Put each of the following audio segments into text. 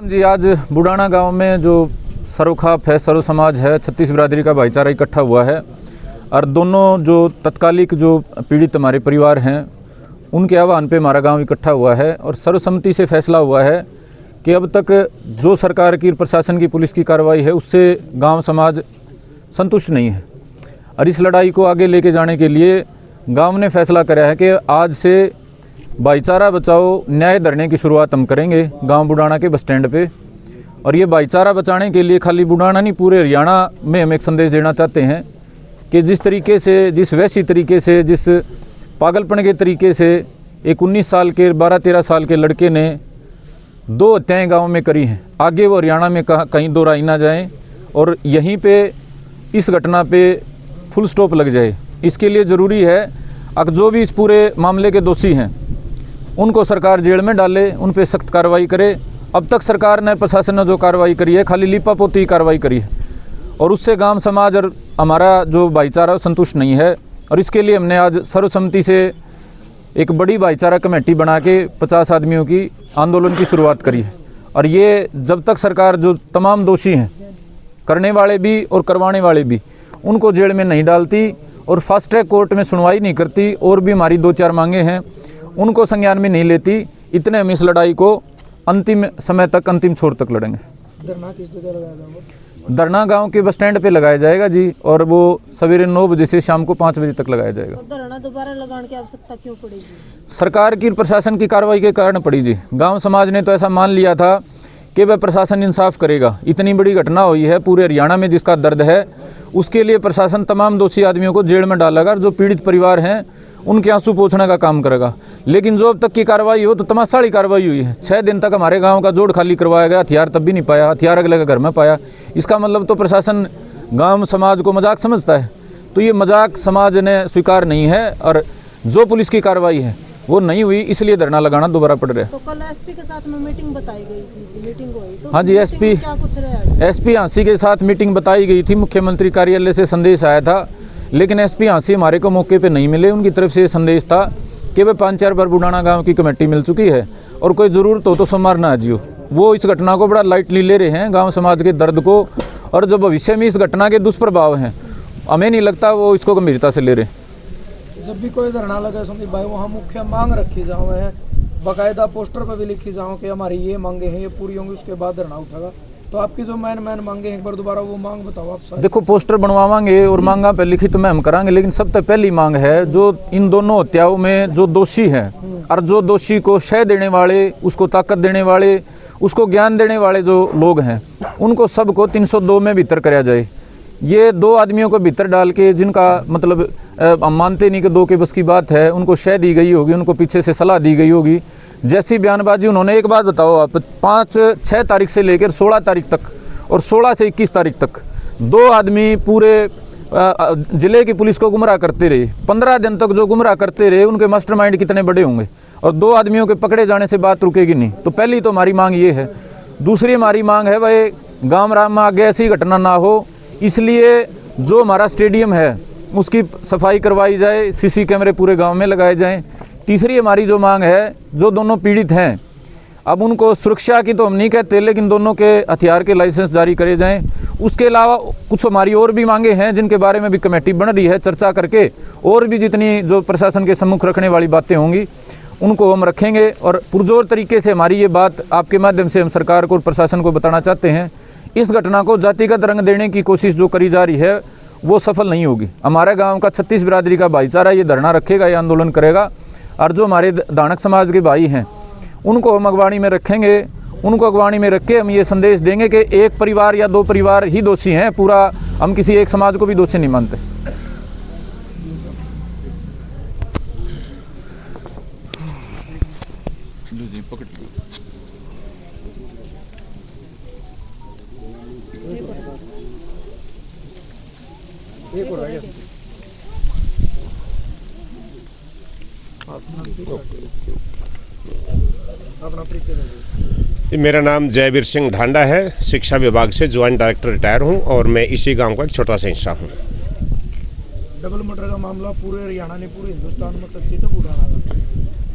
जी, आज बुढ़ाना गांव में जो सरोखाफ है, सर्व समाज है, 36 बिरादरी का भाईचारा इकट्ठा हुआ है और दोनों जो तत्कालिक जो पीड़ित हमारे परिवार हैं उनके आह्वान पे हमारा गांव इकट्ठा हुआ है और सर्वसम्मति से फैसला हुआ है कि अब तक जो सरकार की, प्रशासन की, पुलिस की कार्रवाई है उससे गांव समाज संतुष्ट नहीं है और इस लड़ाई को आगे लेके जाने के लिए गांव ने फैसला करा है कि आज से भाईचारा बचाओ न्याय धरने की शुरुआत हम करेंगे गांव बुढ़ाना के बस स्टैंड पे। और ये भाईचारा बचाने के लिए खाली बुढ़ाना नहीं, पूरे हरियाणा में हम एक संदेश देना चाहते हैं कि जिस तरीके से, जिस वैसी तरीके से, जिस पागलपन के तरीके से एक 19 साल के, 12-13 साल के लड़के ने 2 हत्याएँ गाँव में करी हैं, आगे वो हरियाणा में कहीं दोहराई ना जाएँ और यहीं पर इस घटना पर फुल स्टॉप लग जाए। इसके लिए ज़रूरी है अब जो भी इस पूरे मामले के दोषी हैं उनको सरकार जेल में डाले, उन पे सख्त कार्रवाई करे। अब तक सरकार ने, प्रशासन ने जो कार्रवाई करी है खाली लिपापोती कार्रवाई करी है और उससे गांव समाज और हमारा जो भाईचारा संतुष्ट नहीं है। और इसके लिए हमने आज सर्वसम्मति से एक बड़ी भाईचारा कमेटी बना के 50 आदमियों की आंदोलन की शुरुआत करी है। और ये जब तक सरकार जो तमाम दोषी हैं, करने वाले भी और करवाने वाले भी, उनको जेल में नहीं डालती और फास्ट ट्रैक कोर्ट में सुनवाई नहीं करती और भी हमारी 2-4 मांगे हैं उनको संज्ञान में नहीं लेती, इतने हम इस लड़ाई को अंतिम समय तक, अंतिम छोर तक लड़ेंगे। धरना किस जगह लगाया जाएगा? धरना गांव के बस स्टैंड पे लगाया जाएगा जी, और वो सवेरे 9 बजे से शाम को 5 बजे तक लगाया जाएगा। धरना दोबारा लगाने की आवश्यकता क्यों पड़ेगी? सरकार की, प्रशासन की कार्रवाई के कारण पड़ी जी। गाँव समाज ने तो ऐसा मान लिया था कि वह प्रशासन इंसाफ करेगा। इतनी बड़ी घटना हुई है पूरे हरियाणा में जिसका दर्द है, उसके लिए प्रशासन तमाम दोषी आदमियों को जेल में डालेगा और जो पीड़ित परिवार हैं उनके आंसू पोंछने का काम करेगा। लेकिन जो अब तक की कार्रवाई हो तो तमाशाड़ी कार्रवाई हुई है। 6 दिन तक हमारे गांव का जोड़ खाली करवाया गया, हथियार तब भी नहीं पाया, हथियार अगले के घर में पाया। इसका मतलब तो प्रशासन गांव समाज को मजाक समझता है। तो ये मजाक समाज ने स्वीकार नहीं है और जो पुलिस की कार्रवाई है वो नहीं हुई, इसलिए धरना लगाना दोबारा पड़ रहा है। तो कल एसपी के साथ में मीटिंग बताई गई थी, मीटिंग हुई तो हाँ जी, एसपी हांसी के साथ मीटिंग बताई गई थी। मुख्यमंत्री कार्यालय से संदेश आया था, लेकिन एसपी हांसी हमारे को मौके पे नहीं मिले। उनकी तरफ से ये संदेश था कि वह 5-4 बार बुढ़ाना गांव की कमेटी मिल चुकी है और कोई ज़रूरत हो तो सोमवार ना आजियो। वो इस घटना को बड़ा लाइटली ले रहे हैं, गांव समाज के दर्द को, और जो भविष्य में इस घटना के दुष्प्रभाव हैं हमें नहीं लगता वो इसको गंभीरता से ले रहे। जब भी कोई धरना लगे संदीप भाई, वहाँ मुख्य मांग रखी जाओ है, बाकायदा पोस्टर पर भी लिखी जाओ कि हमारी ये मांगे हैं, ये पूरी होंगी, उसके बाद धरना उठेगा। तो आपकी जो मैन मांगे हैं, एक बार दोबारा वो मांग बताओ आप सारे। देखो, पोस्टर बनवाएंगे और मांगा पे लिखित में हम करांगे, लेकिन सबसे पहली मांग है जो इन दोनों हत्याओं में जो दोषी हैं और जो दोषी को शय देने वाले, उसको ताकत देने वाले, उसको ज्ञान देने वाले जो लोग हैं, उनको सबको 302 में भीतर कराया जाए। ये 2 आदमियों को भीतर डाल के, जिनका मतलब हम मानते नहीं कि 2 के बस की बात है, उनको शय दी गई होगी, उनको पीछे से सलाह दी गई होगी, जैसी बयानबाजी उन्होंने। एक बात बताओ आप, 5-6 तारीख से लेकर 16 तारीख तक और 16 से 21 तारीख तक 2 आदमी पूरे जिले की पुलिस को गुमराह करते रहे। 15 दिन तक जो गुमराह करते रहे, उनके मास्टरमाइंड कितने बड़े होंगे। और 2 आदमियों के पकड़े जाने से बात रुकेगी नहीं। तो पहली तो हमारी मांग ये है। दूसरी हमारी मांग है भाई, गाँव राम में आगे ऐसी घटना ना हो, इसलिए जो हमारा स्टेडियम है उसकी सफाई करवाई जाए, सीसी कैमरे पूरे गांव में लगाए जाएं। तीसरी हमारी जो मांग है, जो दोनों पीड़ित हैं, अब उनको सुरक्षा की तो हम नहीं कहते, लेकिन दोनों के हथियार के लाइसेंस जारी करे जाएं। उसके अलावा कुछ हमारी और भी मांगे हैं जिनके बारे में भी कमेटी बन रही है, चर्चा करके और भी जितनी जो प्रशासन के सम्मुख रखने वाली बातें होंगी उनको हम रखेंगे। और पुरजोर तरीके से हमारी ये बात आपके माध्यम से हम सरकार को और प्रशासन को बताना चाहते हैं, इस घटना को जातिगत रंग देने की कोशिश जो करी जा रही है वो सफल नहीं होगी। हमारे गांव का 36 बिरादरी का भाईचारा ये धरना रखेगा, ये आंदोलन करेगा। और जो हमारे दानक समाज के भाई हैं उनको हम अगवानी में रखेंगे। उनको अगवानी में रख के हम ये संदेश देंगे कि एक परिवार या 2 परिवार ही दोषी हैं, पूरा हम किसी एक समाज को भी दोषी नहीं मानते। मेरा नाम जयवीर सिंह ढांडा है, शिक्षा विभाग से ज्वाइंट डायरेक्टर रिटायर हूं और मैं इसी गांव का एक छोटा सा हिस्सा हूं। डबल मर्डर का मामला पूरे हरियाणा ने, पूरे हिंदुस्तान में चर्चित है। बुढ़ाना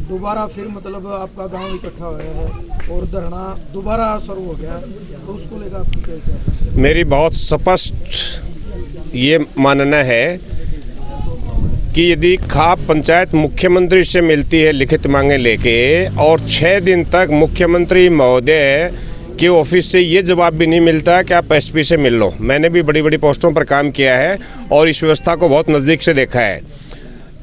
दोबारा फिर मतलब आपका गांव इकट्ठा हुआ है और धरना दोबारा शुरू हो गया, तो उसको लेकर आपकी क्या विचार है? मेरी बहुत स्पष्ट ये मानना है कि यदि खाप पंचायत मुख्यमंत्री से मिलती है लिखित मांगे लेके और 6 दिन तक मुख्यमंत्री महोदय के ऑफिस से ये जवाब भी नहीं मिलता कि आप एसपी से मिल लो। मैंने भी बड़ी बड़ी पोस्टों पर काम किया है और इस व्यवस्था को बहुत नज़दीक से देखा है।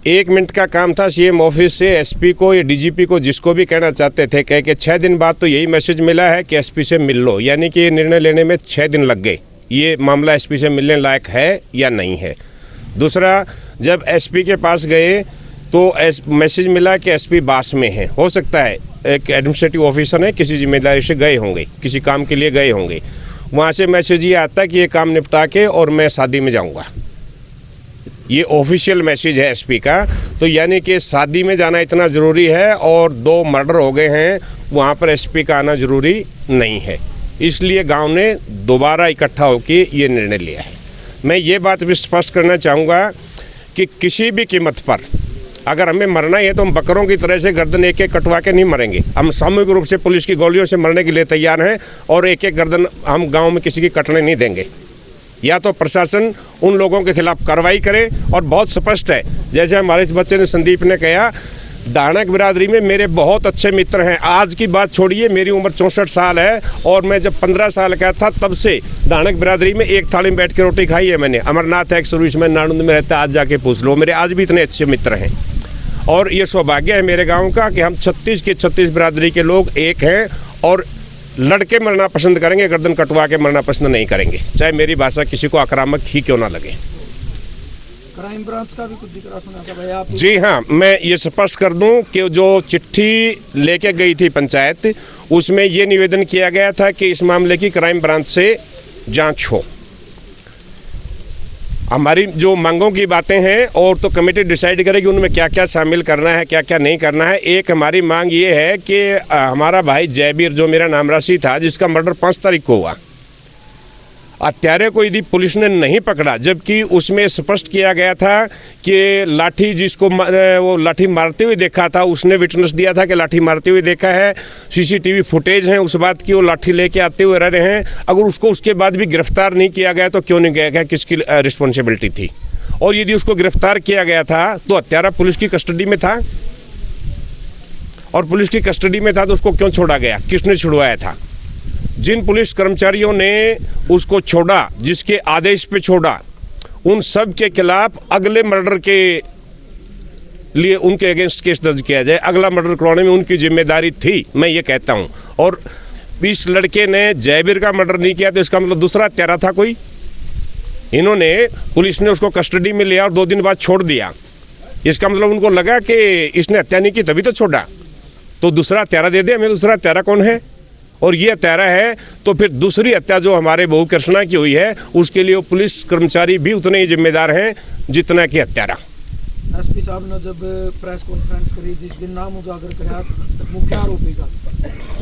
1 मिनट का काम था सीएम ऑफिस से एसपी को या डीजीपी को जिसको भी कहना चाहते थे कह के 6 दिन बाद तो यही मैसेज मिला है कि एसपी से मिल लो, यानी कि ये निर्णय लेने में 6 दिन लग गए ये मामला एसपी से मिलने लायक है या नहीं है। दूसरा, जब एसपी के पास गए तो मैसेज मिला कि एसपी बास में है। हो सकता है एक एडमिनिस्ट्रेटिव ऑफिसर है, किसी जिम्मेदारी से गए होंगे, किसी काम के लिए गए होंगे, वहाँ से मैसेज ये आता कि ये काम निपटा के और मैं शादी में जाऊँगा। ये ऑफिशियल मैसेज है एसपी का। तो यानी कि शादी में जाना इतना ज़रूरी है और 2 मर्डर हो गए हैं, वहाँ पर एसपी का आना ज़रूरी नहीं है। इसलिए गांव ने दोबारा इकट्ठा होकर ये निर्णय लिया है। मैं ये बात भी स्पष्ट करना चाहूँगा कि किसी भी कीमत पर अगर हमें मरना ही है तो हम बकरों की तरह से गर्दन एक एक कटवा के नहीं मरेंगे। हम सामूहिक रूप से पुलिस की गोलियों से मरने के लिए तैयार हैं और एक एक गर्दन हम गाँव में किसी की कटने नहीं देंगे। या तो प्रशासन उन लोगों के खिलाफ कार्रवाई करे और बहुत स्पष्ट है, जैसे हमारे इस बच्चे ने संदीप ने कहा, दानक बिरादरी में मेरे बहुत अच्छे मित्र हैं। आज की बात छोड़िए, मेरी उम्र 64 साल है और मैं जब 15 साल का था तब से दानक बिरादरी में एक थाली में बैठ के रोटी खाई है मैंने। अमरनाथ एक्स सर्विस में नानुंद में रहता है, आज जाके पूछ लो, मेरे आज भी इतने अच्छे मित्र हैं। और ये सौभाग्य है मेरे गाँव का कि हम 36 के 36 बिरादरी के लोग एक हैं और लड़के मरना पसंद करेंगे, गर्दन कटवा के मरना पसंद नहीं करेंगे, चाहे मेरी भाषा किसी को आक्रामक ही क्यों ना लगे। क्राइम ब्रांच का भी कुछ जिक्र सुना था भाई आप? जी हाँ, मैं ये स्पष्ट कर दूं कि जो चिट्ठी लेके गई थी पंचायत, उसमें ये निवेदन किया गया था कि इस मामले की क्राइम ब्रांच से जांच हो। हमारी जो मांगों की बातें हैं और तो कमेटी डिसाइड करेगी उनमें क्या क्या शामिल करना है, क्या क्या नहीं करना है। एक हमारी मांग ये है कि हमारा भाई जयवीर, जो मेरा नाम राशि था, जिसका मर्डर 5 तारीख को हुआ, हत्यारे को यदि पुलिस ने नहीं पकड़ा, जबकि उसमें स्पष्ट किया गया था कि लाठी जिसको वो लाठी मारते हुए देखा था, उसने विटनेस दिया था कि लाठी मारते हुए देखा है। सीसीटीवी फुटेज हैं उस बात की, वो लाठी लेके आते हुए रह रहे हैं। अगर उसको उसके बाद भी गिरफ्तार नहीं किया गया तो क्यों नहीं किया गया, किसकी रिस्पॉन्सिबिलिटी थी? और यदि उसको गिरफ्तार किया गया था तो हत्यारा पुलिस की कस्टडी में था, और पुलिस की कस्टडी में था तो उसको क्यों छोड़ा गया, किसने छुड़वाया था? जिन पुलिस कर्मचारियों ने उसको छोड़ा, जिसके आदेश पे छोड़ा, उन सब के खिलाफ अगले मर्डर के लिए उनके अगेंस्ट केस दर्ज किया जाए। अगला मर्डर करवाने में उनकी जिम्मेदारी थी, मैं ये कहता हूँ। और इस लड़के ने जयवीर का मर्डर नहीं किया तो इसका मतलब दूसरा हत्यारा था कोई। इन्होंने, पुलिस ने उसको कस्टडी में लिया और 2 दिन बाद छोड़ दिया। इसका मतलब उनको लगा कि इसने हत्या नहीं की तभी तो छोड़ा, तो दूसरा हत्यारा दे दे हमें। दूसरा हत्यारा कौन है? और ये हत्यारा है तो फिर दूसरी हत्या जो हमारे बहू कृष्णा की हुई है उसके लिए वो पुलिस कर्मचारी भी उतने ही जिम्मेदार हैं जितना कि हत्यारा। एसपी साहब ने जब प्रेस कॉन्फ्रेंस करी, जिस दिन नाम उजागर कराया मुख्य आरोपी का,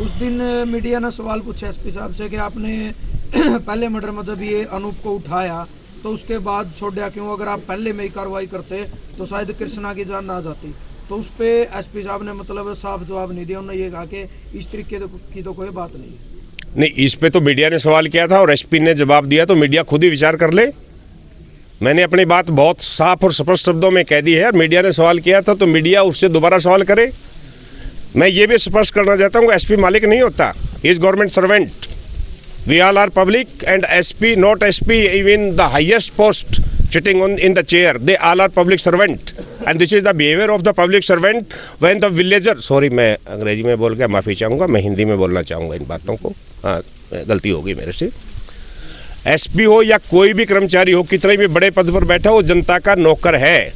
उस दिन मीडिया ने सवाल पूछा एसपी साहब से कि आपने पहले मर्डर में जब ये अनूप को उठाया तो उसके बाद छोड़ा क्यों? अगर आप पहले में ही कार्रवाई करते तो शायद कृष्णा की जान ना जाती। तो उस पे एसपी साहब ने मतलब साफ जवाब नहीं दिया। उन्होंने ये कहा कि इस तरीके की तो कोई बात नहीं। इस पे तो मीडिया ने सवाल किया था और एसपी ने जवाब दिया, तो मीडिया खुद ही विचार कर ले। मैंने अपनी बात बहुत साफ और स्पष्ट शब्दों में कह दी है। मीडिया ने सवाल किया था तो मीडिया उससे दोबारा सवाल करे। मैं ये भी स्पष्ट करना चाहता हूँ, एसपी मालिक नहीं होता, is government servant. We all are public and SP, not SP even the highest post sitting in the chair, they all are public servant and this is the behavior of the public servant when the villager, sorry मैं अंग्रेजी में बोल के माफ़ी चाहूँगा, मैं हिंदी में बोलना चाहूँगा इन बातों को, हाँ गलती होगी मेरे से। एसपी हो या कोई भी कर्मचारी हो, कितने भी बड़े पद पर बैठा हो, जनता का नौकर है।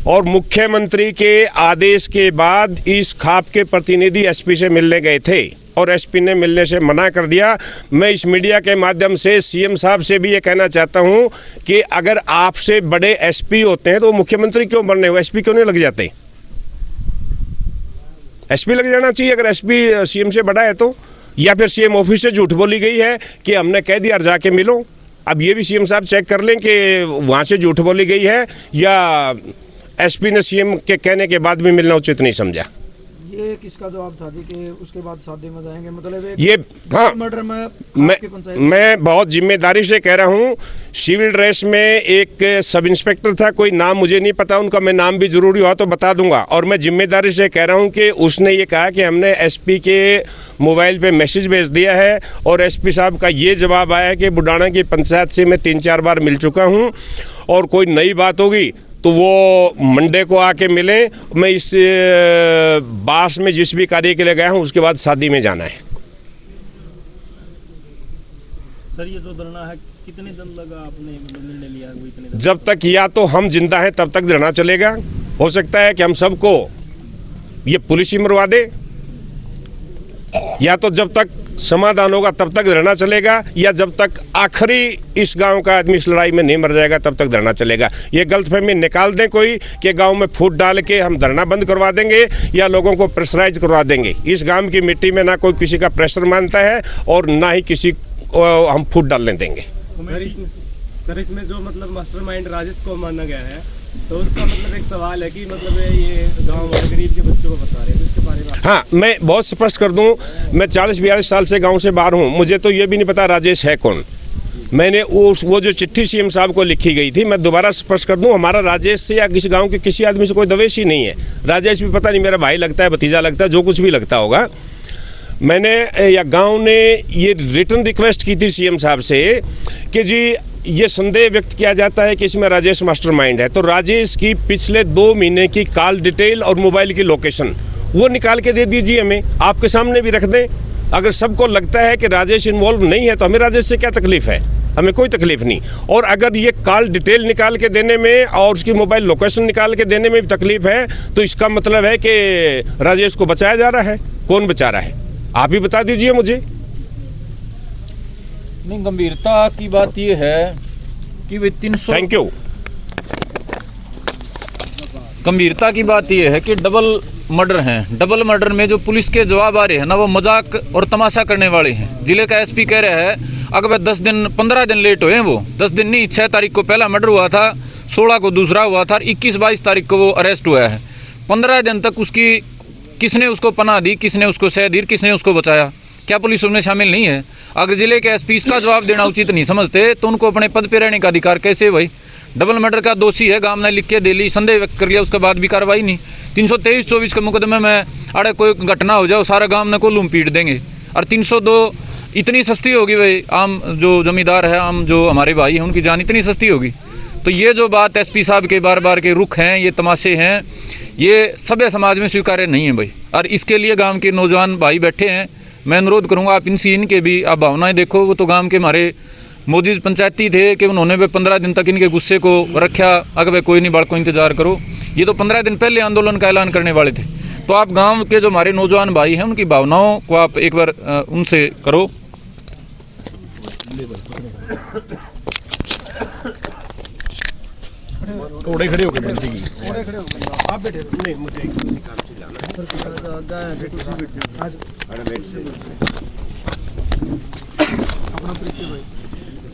और मुख्यमंत्री के आदेश के बाद इस खाप के प्रतिनिधि एसपी से मिलने गए थे और एसपी ने मिलने से मना कर दिया। मैं इस मीडिया के माध्यम से सीएम साहब से भी ये कहना चाहता हूं कि अगर आपसे बड़े एसपी होते हैं तो मुख्यमंत्री क्यों बनने हो, एसपी क्यों नहीं लग जाते? एसपी लग जाना चाहिए अगर एसपी सीएम से बड़ा है तो। या फिर सीएम ऑफिस से झूठ बोली गई है कि हमने कह दिया जाके मिलो। अब ये भी सीएम साहब चेक कर लें कि वहाँ से झूठ बोली गई है या एसपी ने सीएम के कहने के बाद भी मिलना उचित नहीं समझा। ये ये किसका जवाब था जी कि उसके बाद शादी में जाएंगे, मतलब एक ये हाँ मर्डर में मैं आपकी पंचायत मैं बहुत जिम्मेदारी से कह रहा हूँ। सिविल ड्रेस में एक सब इंस्पेक्टर था, कोई नाम मुझे नहीं पता उनका, मैं नाम भी जरूरी हुआ तो बता दूंगा। और मैं जिम्मेदारी से कह रहा हूँ कि उसने ये कहा कि हमने एसपी के मोबाइल पे मैसेज भेज दिया है और एसपी साहब का ये जवाब आया कि बुडाना की पंचायत से मैं 3-4 बार मिल चुका हूँ और कोई नई बात होगी तो वो मंडे को आके मिले। मैं इस बास में जिस भी कार्य के लिए गया हूँ उसके बाद शादी में जाना है। सर ये जो धरना है कितने दिन लगा आपने निर्णय लिया वो इतने दिन? जब तक या तो हम जिंदा हैं तब तक धरना चलेगा। हो सकता है कि हम सबको ये पुलिस ही मरवा दे, या तो जब तक समाधान होगा तब तक धरना चलेगा, या जब तक आखिरी इस गांव का आदमी इस लड़ाई में नहीं मर जाएगा तब तक धरना चलेगा। ये गलतफहमी निकाल दें कोई कि गांव में फूट डाल के हम धरना बंद करवा देंगे या लोगों को प्रेशराइज करवा देंगे। इस गांव की मिट्टी में ना कोई किसी का प्रेशर मानता है और ना ही किसी को हम फूट डालने देंगे। सर इसमें जो मतलब मास्टरमाइंड राजेश को माना गया है, तो उसका मतलब एक सवाल है कि मतलब ये गांव वाले गरीब के बच्चों को फंसा रहे हैं, तो इसके बारे में हाँ, मैं बहुत स्पष्ट कर दूं, मैं 40-42 साल से गांव से बाहर हूं, मुझे तो ये भी नहीं पता राजेश है कौन। मैंने वो जो चिट्ठी सीएम साहब को लिखी गई थी, मैं दोबारा स्पष्ट कर दूं, हमारा राजेश से या किसी गांव के किसी आदमी से कोई दवेश ही नहीं है। राजेश भी पता नहीं मेरा भाई लगता है, भतीजा लगता है, जो कुछ भी लगता होगा। मैंने या गांव ने ये रिटर्न रिक्वेस्ट की थी सीएम साहब से कि जी ये संदेह व्यक्त किया जाता है कि इसमें राजेश मास्टरमाइंड है, तो राजेश की पिछले 2 महीने की कॉल डिटेल और मोबाइल की लोकेशन वो निकाल के दे दीजिए हमें, आपके सामने भी रख दें। अगर सबको लगता है कि राजेश इन्वॉल्व नहीं है तो हमें राजेश से क्या तकलीफ है, हमें कोई तकलीफ नहीं। और अगर ये कॉल डिटेल निकाल के देने में और उसकी मोबाइल लोकेशन निकाल के देने में भी तकलीफ है तो इसका मतलब है कि राजेश को बचाया जा रहा है। कौन बचा रहा है, आप ही बता दीजिए मुझे। नहीं, गंभीरता की बात ये है कि वे 300 थैंक यू। गंभीरता की बात ये है कि डबल मर्डर हैं। डबल मर्डर में जो पुलिस के जवाब आ रहे हैं ना, वो मजाक और तमाशा करने वाले हैं। जिले का एसपी कह रहा है अगर वह 15 दिन लेट हुए हैं, वो 10 दिन नहीं, 6 तारीख को पहला मर्डर हुआ था, 16 को दूसरा हुआ था, 21-22 तारीख को वो अरेस्ट हुआ है। 15 दिन तक उसकी किसने उसको पनाह दी, किसने उसको सह दी, किसने उसको बचाया? क्या पुलिस उसमें शामिल नहीं है? अगर जिले के एसपी इसका जवाब देना उचित नहीं समझते तो उनको अपने पद पर रहने का अधिकार कैसे? भाई डबल मर्डर का दोषी है, गांव ने लिख के दे ली, संदेह व्यक्त कर लिया, उसके बाद भी कार्रवाई नहीं। 323-24 के मुकदमे में अरे कोई घटना हो जाए सारा गांव ने कोलूम पीट देंगे। और 302 इतनी सस्ती होगी भाई, आम जो जमींदार है, आम जो हमारे भाई हैं, उनकी जान इतनी सस्ती होगी? तो ये जो बात एसपी साहब के बार बार के रुख हैं, ये तमाशे हैं, ये सभ्य समाज में स्वीकार्य नहीं है भाई। और इसके लिए गाँव के नौजवान भाई बैठे हैं, मैं अनुरोध करूंगा आप इनके भी आप भावनाएं देखो। वो तो गांव के हमारे मौजूद पंचायती थे कि उन्होंने वे 15 दिन तक इनके गुस्से को रखा, अगर वे कोई नहीं बाढ़ को इंतजार करो। ये तो 15 दिन पहले आंदोलन का ऐलान करने वाले थे। तो आप गांव के जो हमारे नौजवान भाई हैं उनकी भावनाओं को आप एक बार उनसे करो। थोड़े खड़े होकर आप बैठे नहीं, मुझे किसी काम से जाना है।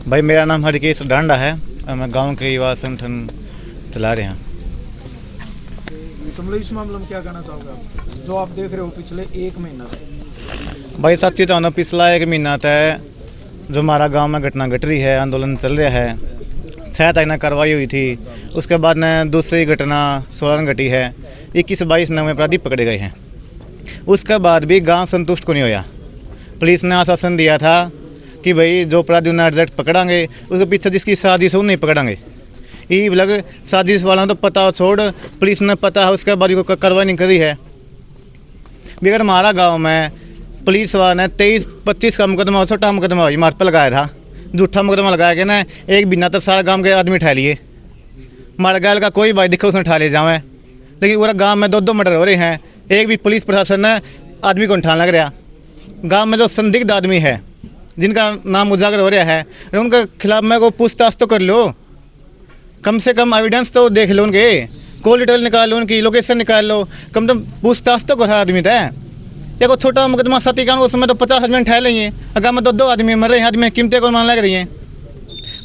भाई मेरा नाम हरकेश डांडा है और मैं गांव के युवा संगठन चला रहे हैं। तो मतलब इस मामले में क्या कहना चाहोगे आप, जो आप देख रहे हो पिछले 1 महीना से? भाई सच्ची चाहना पिछला 1 महीना तक जो हमारा गांव में घटना घट रही है, आंदोलन चल रहा है, 6 तारीख में कार्रवाई हुई थी, उसके बाद में दूसरी घटना 16 में घटी है, 21-22 नए अपराधी पकड़े गए हैं। उसके बाद भी गांव संतुष्ट को नहीं होया। पुलिस ने आश्वासन दिया था कि भाई जो अपराधी उन्हें एग्जैक्ट पकड़ांगे, उसके पीछे जिसकी साजिश है वो नहीं पकड़ांगे। ये लग साजिश वाला तो पता छोड़, पुलिस ने पता है उसके बाद कोई कार्रवाई नहीं करी है। अगर हमारा गाँव में पुलिस वाला ने 23-25 का मुकदमा, छोटा मुकदमा हमारे पर लगाया था, झूठा मुकदमा लगाया गया ना, एक बिना तक सारा गांव के आदमी उठा लिए। मार गैल का कोई भाई दिखो उसने उठा ले जावे, लेकिन पूरा गांव में 2-2 मर्डर हो रहे हैं, एक भी पुलिस प्रशासन ने आदमी को उठाने लग रहा। गांव में जो संदिग्ध आदमी है जिनका नाम उजागर हो रहा है, उनके खिलाफ में को पूछताछ तो कर लो, कम से कम एविडेंस तो देख लो, उनके कॉल डिटेल निकाल लो, उनकी लोकेशन निकाल लो, कम से कम पूछताछ तो करो आदमी है। या कोई छोटा मुकदमा साथी का उसमें तो 50 आदमी उठा लेंगे, अगर में 2 आदमी मर रहे हैं, आदमी कीमतें को मान लग रही हैं।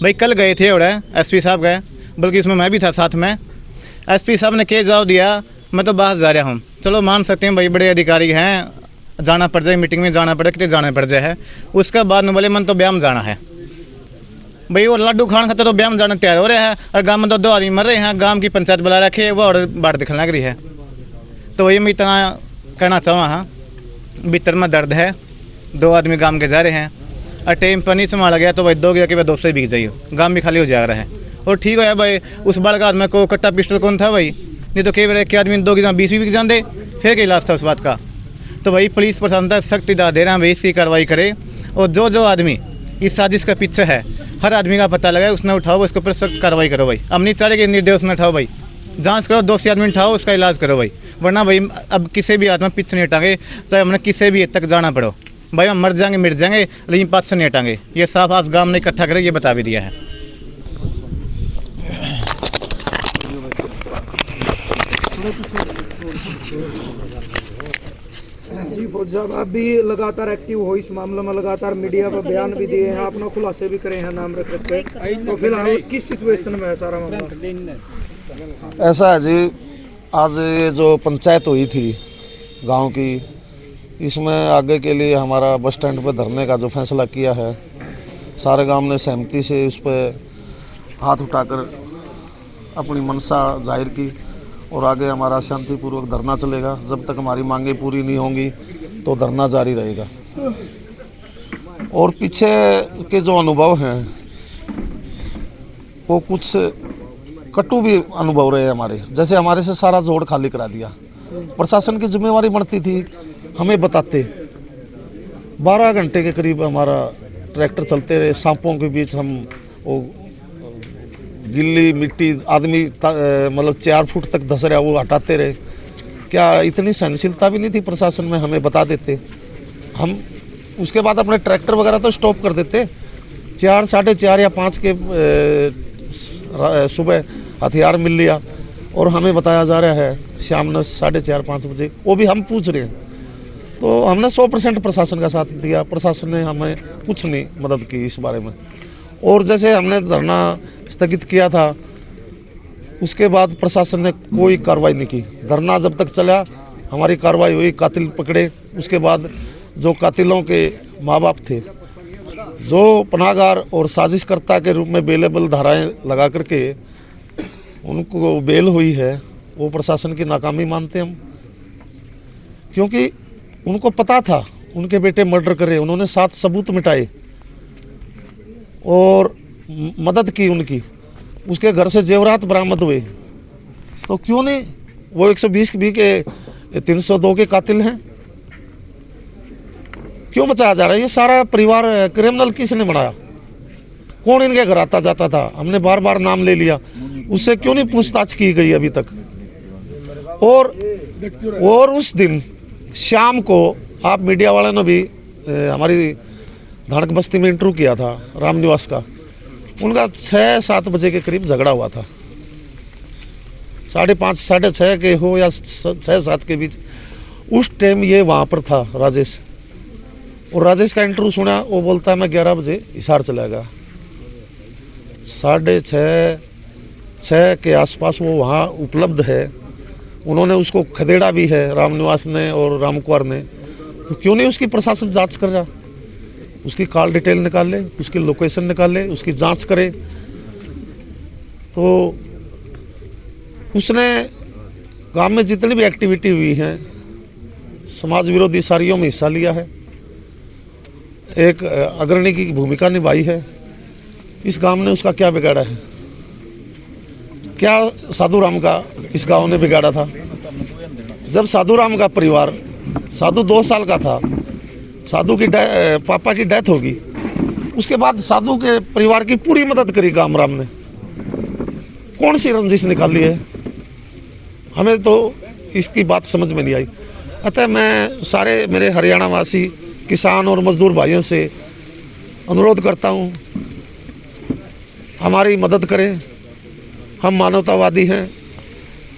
भाई कल गए थे और एसपी साहब गए, बल्कि इसमें मैं भी था साथ में। एसपी साहब ने क्या जवाब दिया, मैं तो बाहर जा रहा हूँ, चलो मान सकते हैं भाई बड़े अधिकारी हैं, जाना पड़ जाए, मीटिंग में जाना पड़े, कितने जाना पड़ जाए है। उसके बाद में बोले मन तो ब्याह में जाना है भाई, वो लड्डू खान खाते तो ब्याह में जाना तैयार हो रहा है, और गांव में तो 2 आदमी मर रहे हैं, गांव की पंचायत बुला रखी है, वो और बात दिखने लग रही है। तो वही मैं इतना कहना चाहूँ, हाँ भीतर में दर्द है, 2 आदमी गांव के जा रहे हैं, और टाइम पर नहीं संभाला गया तो भाई 2 गया कि भाई 2 से बिक जाइए, गांव भी खाली हो जा रहा है। और ठीक है भाई, उस बाल का आदमी को कट्टा पिस्टल कौन था भाई, नहीं तो कई बार एक आदमी 2 की जहाँ 20 भी बिक जाते, फिर क्या इलाज था उस बात का। तो भाई पुलिस प्रशासन तक सख्त दे रहे हैं भाई, इसकी कार्रवाई करे, और जो आदमी इस साजिश का पीछे है, हर आदमी का पता लगाए, उसने उठाओ, उसके ऊपर सख्त कार्रवाई करो भाई। हम नहीं चाह रहे कि निर्दोष न उठाओ भाई, जांच करो, 2 आदमी उठाओ, उसका इलाज करो भाई, वरना भाई अब किसी भी आदमी पीछे नहीं हटाएंगे, चाहे हमने किसी भी हद तक जाना पड़ो भाई, हम मर जाएंगे मिट जाएंगे, लेकिन पास नहीं हटाएंगे। ये साफ आज गांव ने इकट्ठा करे, ये बता भी दिया है। जी फौज साहब, आप भी लगातार एक्टिव हो इस मामले में, लगातार मीडिया पर बयान भी दिए हैं, आपने खुलासे भी करे हैं नाम रख के, तो फिलहाल किस सिचुएशन में है सारा मामला? ऐसा है जी, आज ये जो पंचायत हुई थी गांव की, इसमें आगे के लिए हमारा बस स्टैंड पर धरने का जो फैसला किया है, सारे गांव ने सहमति से उस पर हाथ उठाकर अपनी मनसा जाहिर की, और आगे हमारा शांतिपूर्वक धरना चलेगा। जब तक हमारी मांगें पूरी नहीं होंगी तो धरना जारी रहेगा। और पीछे के जो अनुभव हैं वो कुछ कटु भी अनुभव रहे हमारे, जैसे हमारे से सारा जोड़ खाली करा दिया। प्रशासन की जिम्मेवारी बनती थी हमें बताते, 12 घंटे के करीब हमारा ट्रैक्टर चलते रहे, सांपों के बीच हम वो गिल्ली मिट्टी आदमी मतलब 4 फुट तक धस रहा वो हटाते रहे। क्या इतनी सहनशीलता भी नहीं थी प्रशासन में, हमें बता देते हम, उसके बाद अपने ट्रैक्टर वगैरह तो स्टॉप कर देते। 4, साढ़े 4 या 5 के सुबह हथियार मिल लिया, और हमें बताया जा रहा है शाम ने 4:30 5 बजे, वो भी हम पूछ रहे हैं। तो हमने 100% प्रशासन का साथ दिया, प्रशासन ने हमें कुछ नहीं मदद की इस बारे में। और जैसे हमने धरना स्थगित किया था, उसके बाद प्रशासन ने कोई कार्रवाई नहीं की। धरना जब तक चला हमारी कार्रवाई हुई, कातिल पकड़े, उसके बाद जो कातिलों के माँ बाप थे, जो पनाहगार और साजिशकर्ता के रूप में बेलेबल धाराएं लगा करके उनको बेल हुई है, वो प्रशासन की नाकामी मानते हम, क्योंकि उनको पता था उनके बेटे मर्डर करे, उन्होंने 7 सबूत मिटाए और मदद की उनकी, उसके घर से जेवरात बरामद हुए, तो क्यों नहीं? वो 120 भी के 302 के कातिल हैं, क्यों बचाया जा रहा है? ये सारा परिवार क्रिमिनल किसने बनाया? कौन इनके घर आता जाता था? हमने बार बार नाम ले लिया, उससे क्यों नहीं पूछताछ की गई अभी तक? और उस दिन शाम को आप मीडिया वाले ने भी हमारी धानक बस्ती में इंटरव्यू किया था राम निवास का, उनका 6-7 बजे के करीब झगड़ा हुआ था, 5:30 साढ़े 6 के हो या 6-7 के बीच। उस टाइम ये वहाँ पर था राजेश, और राजेश का इंटरव्यू सुना, वो बोलता है मैं 11 बजे हिसार चला गया। 6:30 के आसपास वो वहाँ उपलब्ध है, उन्होंने उसको खदेड़ा भी है राम निवास ने और राम कुमार ने, तो क्यों नहीं उसकी प्रशासन जांच कर रहा? उसकी कॉल डिटेल निकाल ले, उसकी लोकेशन निकाल ले, उसकी जांच करे। तो उसने गांव में जितनी भी एक्टिविटी हुई है, समाज विरोधी सारियों में हिस्सा लिया है, एक अग्रणी की भूमिका निभाई है। इस गांव ने उसका क्या बिगाड़ा है? क्या साधु राम का इस गांव ने बिगाड़ा था? जब साधु राम का परिवार, साधु 2 साल का था, साधु की पापा की डेथ होगी, उसके बाद साधु के परिवार की पूरी मदद करी गांव राम ने। कौन सी रंजिश निकाली है? हमें तो इसकी बात समझ में नहीं आई। अतः मैं सारे मेरे हरियाणा वासी किसान और मजदूर भाइयों से अनुरोध करता हूँ, हमारी मदद करें। हम मानवतावादी हैं,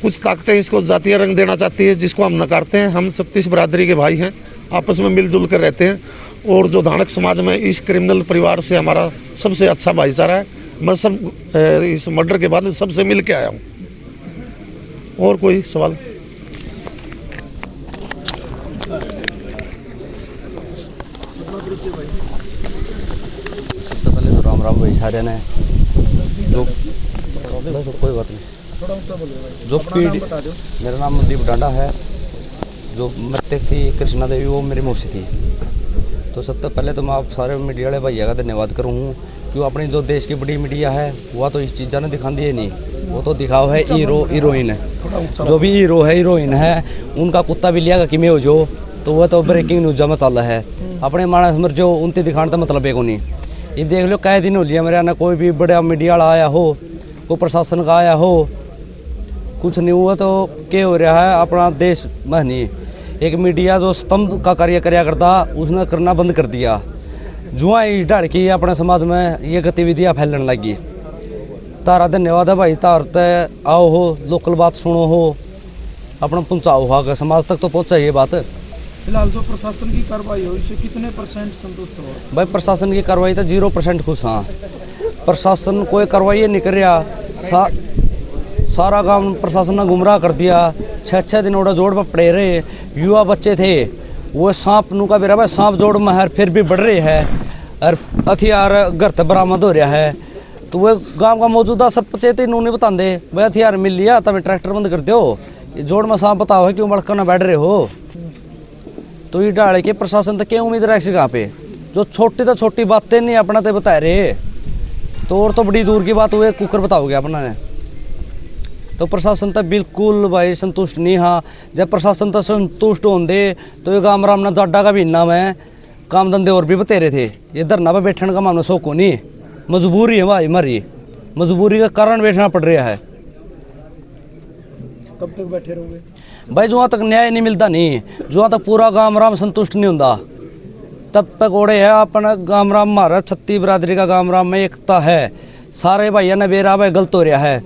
कुछ ताकतें इसको जातीय रंग देना चाहती है जिसको हम नकारते हैं। हम 36 बरादरी के भाई हैं, आपस में मिलजुल कर रहते हैं, और जो धानक समाज में इस क्रिमिनल परिवार से हमारा सबसे अच्छा भाईचारा है। मैं सब इस मर्डर के बाद सबसे मिल के आया हूँ। और कोई सवाल? राम भाई सारे ने जो कोई बात नहीं जो पीढ़ी मेरा नाम मनदीप डांडा है। जो मृतक थी कृष्णा देवी वो मेरी मौसी थी। तो सबसे पहले तो मैं आप सारे मीडिया वाले भैया का धन्यवाद करूँ क्यों अपनी जो देश की बड़ी मीडिया है वह तो इस चीज़ा ने दिखाती है नहीं, वो तो दिखाओ है हीरोइन जो भी हीरो है हीरोइन है उनका कुत्ता भी लिया कि मैं हो जो तो वह तो ब्रेकिंग न्यूज जमा चल रहा है। अपने मानस मर जो उनते दिखाने का मतलब है को नहीं। ये देख लो कई दिन हो लिया मेरे ना कोई भी बड़ा मीडिया वाला आया हो, कोई प्रशासन का आया हो, कुछ नहीं हुआ। तो क्या हो रहा है अपना देश में नहीं एक मीडिया जो स्तंभ का कार्य करया करता उसने करना बंद कर दिया। जुआ इस ढाल की अपने समाज में ये गतिविधियाँ फैलने लगी। तारा धन्यवाद है भाई, तार तय आओ हो लोकल बात सुनो हो अपना पहुँचाओ हो समाज तक तो पहुँचा ये बात। फिलहाल जो प्रशासन की कार्रवाई हो इससे कितने % संतुष्ट हो? भाई प्रशासन की कार्रवाई तो 0% खुश। हाँ प्रशासन कोई कार्रवाई नहीं कर रहा। सारा काम प्रशासन ने गुमराह कर दिया। 6 दिन ओडा जोड़ पर पड़े रहे युवा बच्चे थे वो सांप नू का बेरा भाई सांप जोड़ में है फिर भी बढ़ रहे हैं और हथियार घर तक बरामद हो रहा है। तो वह गांव का मौजूदा सरपंच इनू नहीं बताते भाई हथियार मिल लिया तब ट्रैक्टर बंद कर दो जोड़ में सांप बताओ है क्यों मड़कर ना बैठ रहे हो। तो ये डाले के प्रशासन तो क्या उम्मीद रखे कहाँ पे जो छोटी तो छोटी बातें नहीं अपना तो बता रहे तो और तो बड़ी दूर की बात हुए कुकर बताओगे अपना ने। तो प्रशासन तो बिल्कुल भाई संतुष्ट नहीं। हाँ जब प्रशासन तो संतुष्ट होंगे तो ये गाँव राम जाडा का भी नाम है काम धंधे और भी बतेरे थे। ये धरना पर बैठने का मामला शौक को नहीं मजबूरी है भाई हमारी मजबूरी का कारण बैठना पड़ रहा है। कब तक बैठे रहोगे भाई जहाँ तक न्याय नहीं मिलता नहीं जहाँ तक पूरा गाँव राम संतुष्ट नहीं होता तब तक ओढ़े है अपना गाँव राम हमारा छत्ती बिरादरी का गाँव राम में एकता है। सारे भाइयों ने बेरा भाई गलत हो रहा है।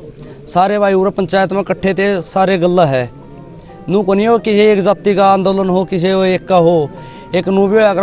सारे भाई पूरा पंचायत में इकट्ठे थे सारे गल्ला है नू को नहीं हो किसी एक जाति का आंदोलन हो किसी एक का हो एक नू भी